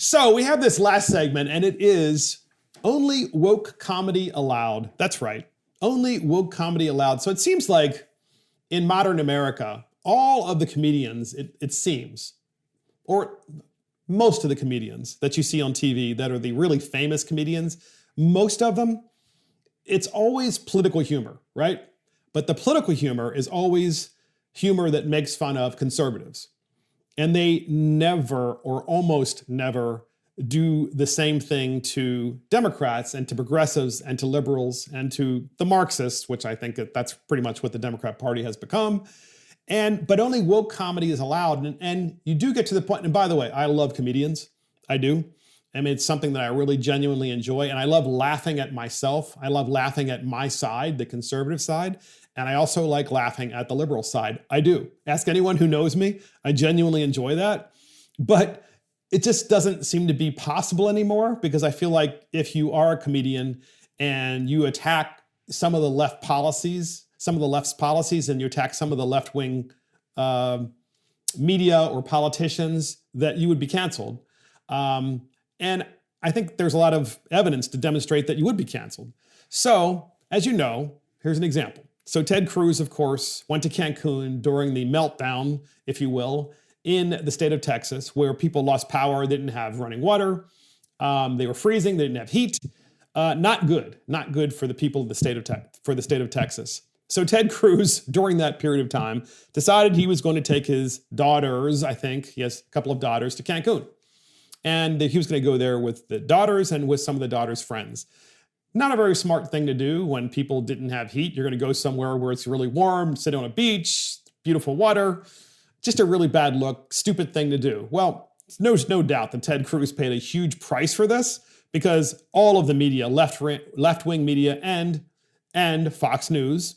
So we have this last segment, and it is only woke comedy allowed. That's right. Only woke comedy allowed. So it seems like in modern America, all of the comedians, it seems, or most of the comedians that you see on TV that are the really famous comedians, most of them, it's always political humor, right? But the political humor is always humor that makes fun of conservatives. And they never or almost never do the same thing to Democrats and to progressives and to liberals and to the Marxists, which I think that's pretty much what the Democrat Party has become. But only woke comedy is allowed. And you do get to the point, and by the way, I love comedians. I do. I mean, it's something that I really genuinely enjoy. And I love laughing at myself. I love laughing at my side, the conservative side. And I also like laughing at the liberal side. I do. Ask anyone who knows me. I genuinely enjoy that. But it just doesn't seem to be possible anymore, because I feel like if you are a comedian and you attack some of the left's policies, and you attack some of the left-wing media or politicians, that you would be canceled. And I think there's a lot of evidence to demonstrate that you would be canceled. So, as you know, here's an example. So Ted Cruz, of course, went to Cancun during the meltdown, if you will, in the state of Texas, where people lost power, they didn't have running water, they were freezing, they didn't have heat. Not good for the people of the state of Texas. So Ted Cruz, during that period of time, decided he was going to take his daughters, I think, he has a couple of daughters, to Cancun. And he was going to go there with the daughters and with some of the daughters' friends. Not a very smart thing to do when people didn't have heat. You're going to go somewhere where it's really warm, sit on a beach, beautiful water. Just a really bad look, stupid thing to do. Well, there's no doubt that Ted Cruz paid a huge price for this, because all of the media, left-wing media and Fox News,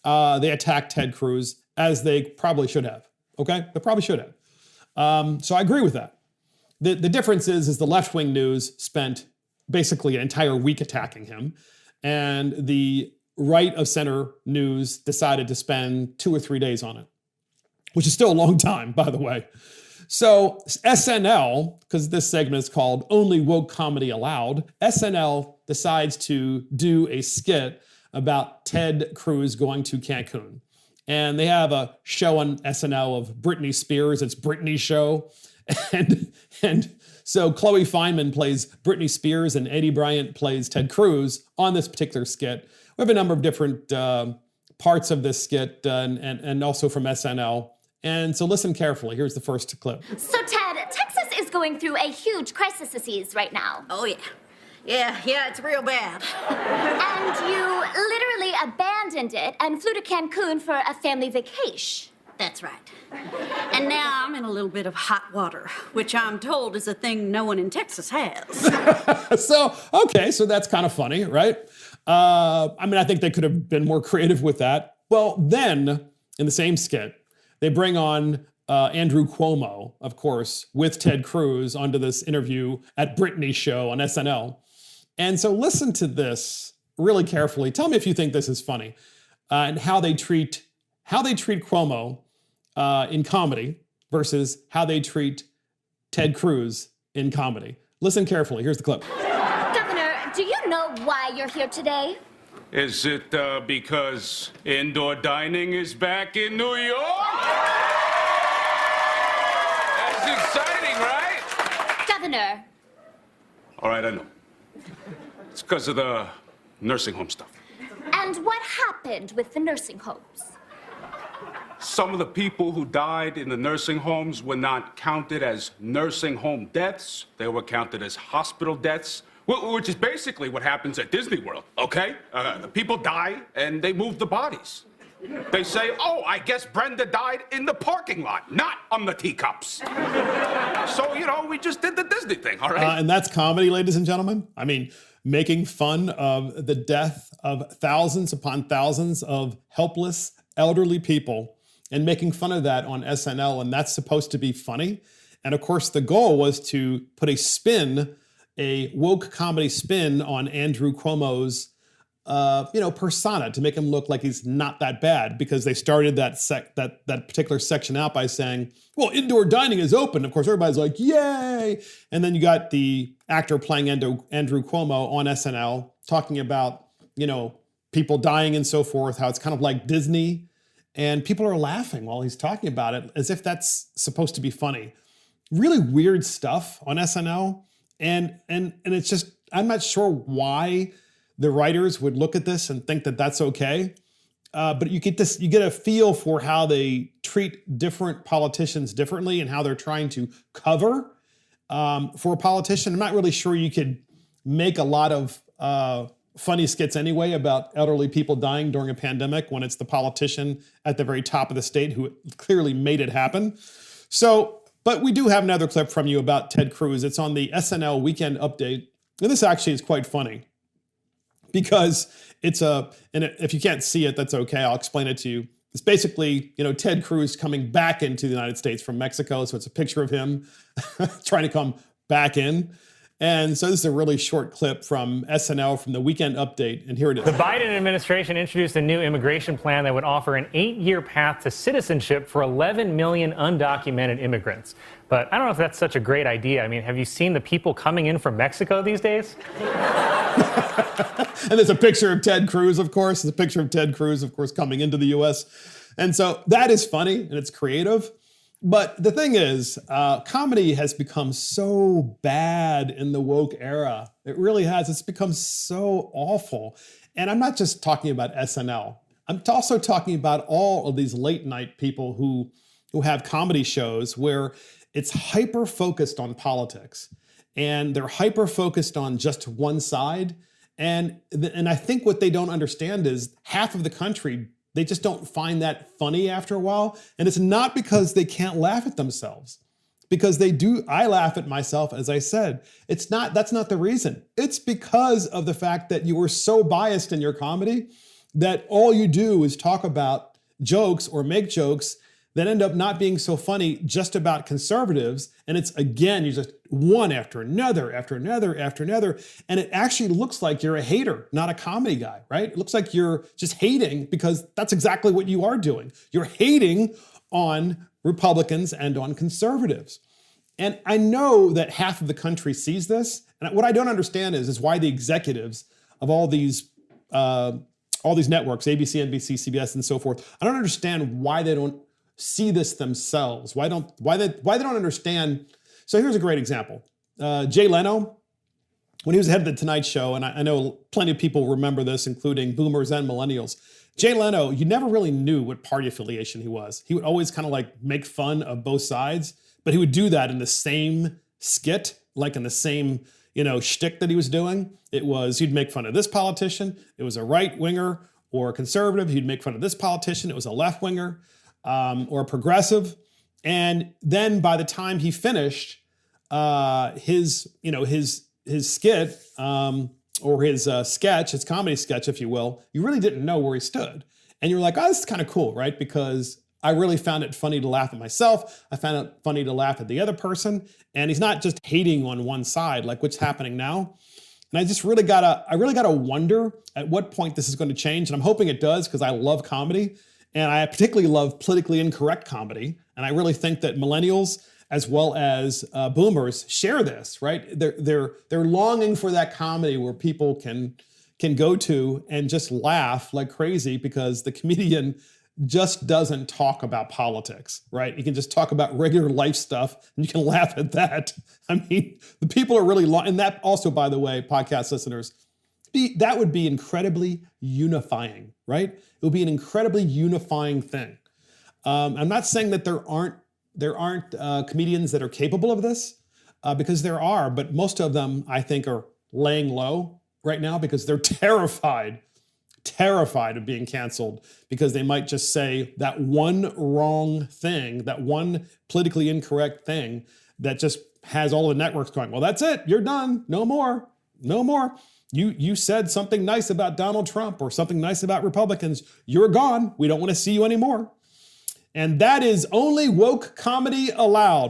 they attacked Ted Cruz, as they probably should have, okay? They probably should have. So I agree with that. The difference is the left-wing news spent basically an entire week attacking him, and the right of center news decided to spend 2 or 3 days on it, which is still a long time, by the way. So SNL, because this segment is called Only Woke Comedy Allowed, SNL decides to do a skit about Ted Cruz going to Cancun. And they have a show on SNL of Britney Spears. It's Britney's show. And so Chloe Fineman plays Britney Spears and Eddie Bryant plays Ted Cruz on this particular skit. We have a number of different parts of this skit and also from SNL. And so listen carefully. Here's the first clip. So Ted, Texas is going through a huge crisis right now. Oh yeah. Yeah, it's real bad. And you literally abandoned it and flew to Cancun for a family vacation. That's right. And now I'm in a little bit of hot water, which I'm told is a thing no one in Texas has. So that's kind of funny, right? I think they could have been more creative with that. Well, then, in the same skit, they bring on Andrew Cuomo, of course, with Ted Cruz onto this interview at Britney's show on SNL. And so listen to this really carefully. Tell me if you think this is funny, and how they treat Cuomo in comedy versus how they treat Ted Cruz in comedy. Listen carefully. Here's the clip. Governor, do you know why you're here today? Is it because indoor dining is back in New York? That's exciting, right? Governor. All right, I know. It's because of the nursing home stuff. And what happened with the nursing homes? Some of the people who died in the nursing homes were not counted as nursing home deaths. They were counted as hospital deaths, which is basically what happens at Disney World, okay? The people die and they move the bodies. They say, oh, I guess Brenda died in the parking lot, not on the teacups. So, we just did the Disney thing, all right? And that's comedy, ladies and gentlemen. I mean, making fun of the death of thousands upon thousands of helpless elderly people and making fun of that on SNL, and that's supposed to be funny. And of course, the goal was to put a woke comedy spin on Andrew Cuomo's persona to make him look like he's not that bad, because they started that particular section out by saying, well, indoor dining is open. Of course, everybody's like, yay. And then you got the actor playing Andrew Cuomo on SNL talking about, people dying and so forth, how it's kind of like Disney. And people are laughing while he's talking about it as if that's supposed to be funny. Really weird stuff on SNL. And it's just, I'm not sure why the writers would look at this and think that that's okay. But you get a feel for how they treat different politicians differently and how they're trying to cover for a politician. I'm not really sure you could make a lot of funny skits anyway about elderly people dying during a pandemic when it's the politician at the very top of the state who clearly made it happen. But we do have another clip from you about Ted Cruz. It's on the SNL Weekend Update. And this actually is quite funny because and if you can't see it, that's okay. I'll explain it to you. It's basically, Ted Cruz coming back into the United States from Mexico. So it's a picture of him trying to come back in. And so this is a really short clip from SNL from the Weekend Update, and here it is. The Biden administration introduced a new immigration plan that would offer an 8-year path to citizenship for 11 million undocumented immigrants. But I don't know if that's such a great idea. I mean, have you seen the people coming in from Mexico these days? And there's a picture of Ted Cruz, of course. There's a picture of Ted Cruz, of course, coming into the U.S. And so that is funny, and it's creative. But the thing is, comedy has become so bad in the woke era. It really has. It's become so awful. And I'm not just talking about SNL. I'm also talking about all of these late night people who have comedy shows where it's hyper focused on politics and they're hyper focused on just one side. And I think what they don't understand is half of the country, they just don't find that funny after a while. And it's not because they can't laugh at themselves, because they do. I laugh at myself, as I said. That's not the reason. It's because of the fact that you were so biased in your comedy that all you do is talk about jokes or make jokes that end up not being so funny just about conservatives. And it's, again, you just one after another, after another, after another. And it actually looks like you're a hater, not a comedy guy, right? It looks like you're just hating, because that's exactly what you are doing. You're hating on Republicans and on conservatives. And I know that half of the country sees this. And what I don't understand is why the executives of all these networks, ABC, NBC, CBS, and so forth, I don't understand why they don't see this themselves. Why they don't understand. So here's a great example. Jay Leno, when he was head of the Tonight Show, and I know plenty of people remember this, including boomers and millennials. Jay Leno, you never really knew what party affiliation he was. He would always kind of like make fun of both sides, but he would do that in the same skit, like in the same, shtick that he was doing. It was, he'd make fun of this politician. It was a right winger or a conservative. He'd make fun of this politician. It was a left winger. Or a progressive. And then by the time he finished his skit or his sketch, his comedy sketch, if you will, you really didn't know where he stood. And you're like, oh, this is kind of cool, right? Because I really found it funny to laugh at myself. I found it funny to laugh at the other person. And he's not just hating on one side, like what's happening now. And I really gotta wonder at what point this is going to change. And I'm hoping it does, because I love comedy. And I particularly love politically incorrect comedy. And I really think that millennials, as well as boomers, share this, right? They're longing for that comedy where people can go to and just laugh like crazy, because the comedian just doesn't talk about politics, right? You can just talk about regular life stuff and you can laugh at that. I mean, the people are really and that also, by the way, podcast listeners, that would be incredibly unifying, right? It would be an incredibly unifying thing. I'm not saying that there aren't comedians that are capable of this, because there are, but most of them, I think, are laying low right now because they're terrified of being canceled, because they might just say that one wrong thing, that one politically incorrect thing that just has all the networks going, well, that's it, you're done, no more. You said something nice about Donald Trump or something nice about Republicans. You're gone. We don't want to see you anymore. And that is only woke comedy allowed.